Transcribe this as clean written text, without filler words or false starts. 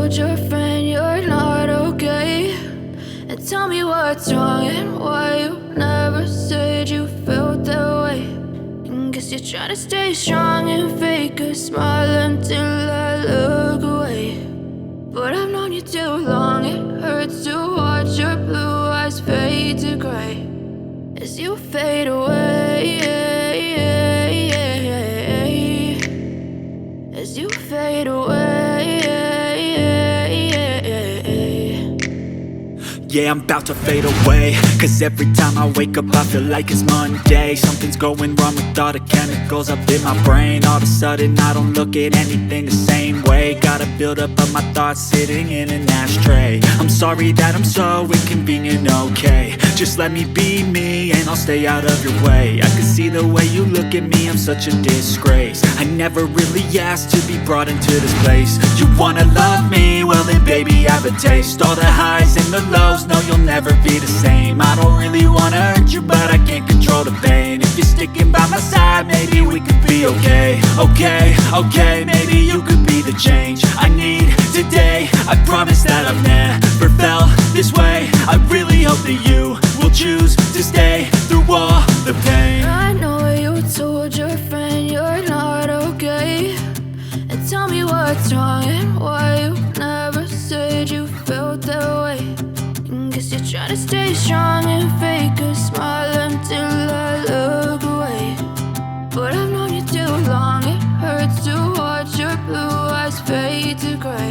told your friend you're not okay, and tell me what's wrong and why you never said you felt that way. And guess you're trying to stay strong and fake a smile until I look away. But I've known you too long, it hurts to watch your blue eyes fade to gray as you fade away, as you fade away. Yeah, I'm about to fade away, cause every time I wake up I feel like it's Monday. Something's going wrong with all the chemicals up in my brain. All of a sudden I don't look at anything the same way. Gotta build up of my thoughts sitting in an ashtray. I'm sorry that I'm so inconvenient, okay. Just let me be me and I'll stay out of your way. I can see the way you look at me, I'm such a disgrace. I never really asked to be brought into this place. You wanna love me? Well then baby I have a taste. All the highs and the lows, no you'll never be the same. I don't really wanna hurt you but I can't control the pain. If you're sticking by my side maybe we could be okay. Okay, maybe you could be the change I need today. I promise that I've never felt this way. I really hope that you will choose to stay through all the pain. I know you told your friend you're not okay, and tell me what's wrong and why you never said you felt that way. And guess you're trying to stay strong and fake a smile until I look away. But I've known you too long, it hurts to watch your blue eyes fade to gray